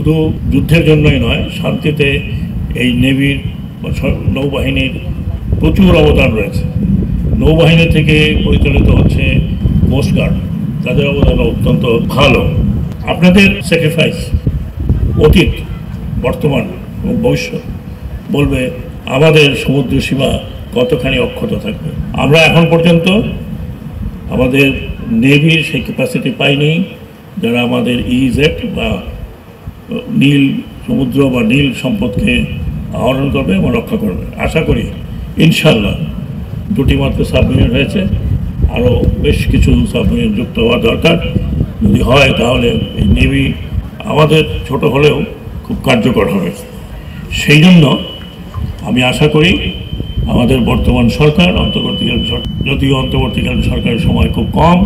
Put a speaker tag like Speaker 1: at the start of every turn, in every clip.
Speaker 1: শুধু যুদ্ধের জন্যই নয়, শান্তিতে এই নেভির নৌবাহিনীর প্রচুর অবদান রয়েছে। নৌবাহিনী থেকে পরিচালিত হচ্ছে কোস্টগার্ড, তাদের অবদান অত্যন্ত ভালো। আপনাদের স্যাক্রিফাইস অতীত, বর্তমান এবং ভবিষ্যৎ বলবে আমাদের সমুদ্র সীমা কতখানি অক্ষত থাকবে। আমরা এখন পর্যন্ত আমাদের নেভির সেই ক্যাপাসিটি পাইনি যারা আমাদের ইজেট বা নীল সমুদ্র বা নীল সম্পদকে আহরণ করবে এবং রক্ষা করবে। আশা করি ইনশাল্লাহ, দুটি মাত্র সাবমেরিন হয়েছে, আরও বেশ কিছু সাবমেরিন যুক্ত হওয়া দরকার। যদি হয় তাহলে এই নেভি আমাদের ছোট হলেও খুব কার্যকর হবে। সেই জন্য আমি আশা করি আমাদের বর্তমান সরকার, যদিও অন্তর্বর্তীকালীন সরকারের সময় খুব কম,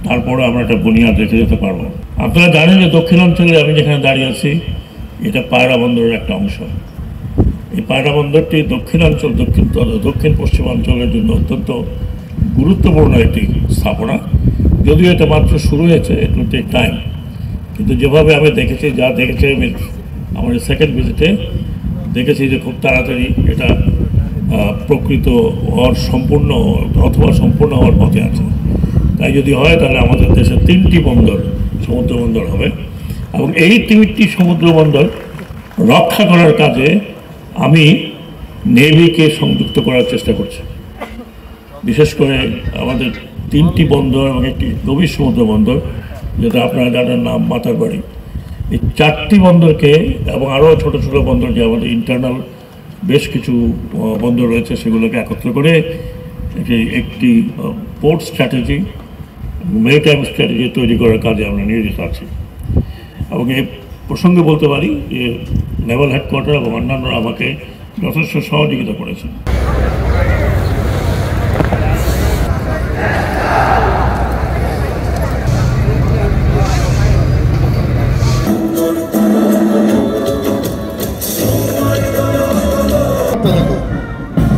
Speaker 1: তারপরে আমরা একটা বুনিয়াদ রেখে যেতে পারবো। আপনারা জানেন যে দক্ষিণাঞ্চলে আমি যেখানে দাঁড়িয়ে আছি এটা পায়রা বন্দরের একটা অংশ। এই পায়রা বন্দরটি দক্ষিণ পশ্চিমাঞ্চলের জন্য অত্যন্ত গুরুত্বপূর্ণ একটি স্থাপনা। যদিও এটা মাত্র শুরু হয়েছে, ইট উইল টেক টাইম, কিন্তু যেভাবে আমি দেখেছি, আমার সেকেন্ড ভিজিটে দেখেছি যে খুব তাড়াতাড়ি এটা প্রকৃত হওয়ার সম্পূর্ণ হওয়ার পথে আছে। তাই যদি হয় তাহলে আমাদের দেশে 3টি সমুদ্র বন্দর হবে, এবং এই 3টি সমুদ্র বন্দর রক্ষা করার কাজে আমি নেভিকে সংযুক্ত করার চেষ্টা করছি। বিশেষ করে আমাদের 3টি বন্দর এবং একটি গভীর সমুদ্র বন্দর, যেটা আপনারা জানেন নাম মাতারবাড়ি, এই 4টি বন্দরকে এবং আরও ছোট ছোট বন্দর যে আমাদের ইন্টারনাল বেশ কিছু বন্দর রয়েছে সেগুলোকে একত্র করে একটি পোর্ট স্ট্র্যাটেজি, মেরিটাইম স্ট্র্যাটেজি তৈরি করার কাজে আমরা নিয়োজিত আছি। এবং এই প্রসঙ্গে বলতে পারি যে নেভাল হেডকোয়ার্টার এবং অন্যান্যরা আমাকে যথেষ্ট সহযোগিতা করেছেন।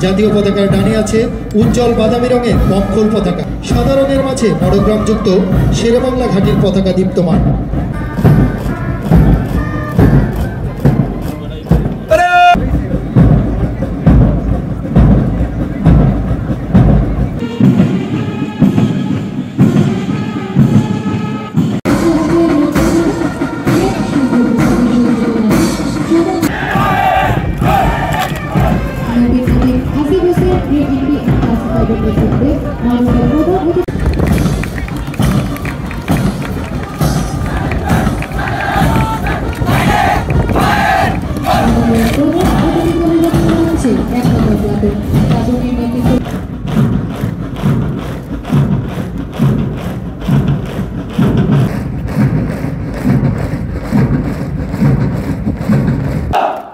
Speaker 2: জাতীয় পতাকার ডানে আছে উজ্জ্বল বাদামি রঙের মঙ্গল পতাকা, সাদা রঙের মাঝে বড়গ্রামযুক্ত শেরেবাংলা ঘাটির পতাকা দীপ্তমান।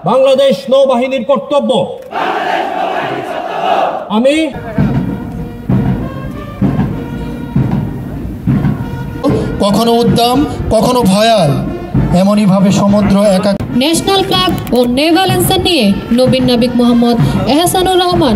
Speaker 3: বাংলাদেশ নৌবাহিনীর কর্তব্য আমি
Speaker 2: কখনো উদ্দাম, কখনো ভয়াল, এমনই ভাবে সমুদ্র একা।
Speaker 4: ন্যাশনাল ফ্ল্যাগ ও নেভাল অ্যান্সার নিয়ে নবীন নাবিক মোহাম্মদ এহসানুর রহমান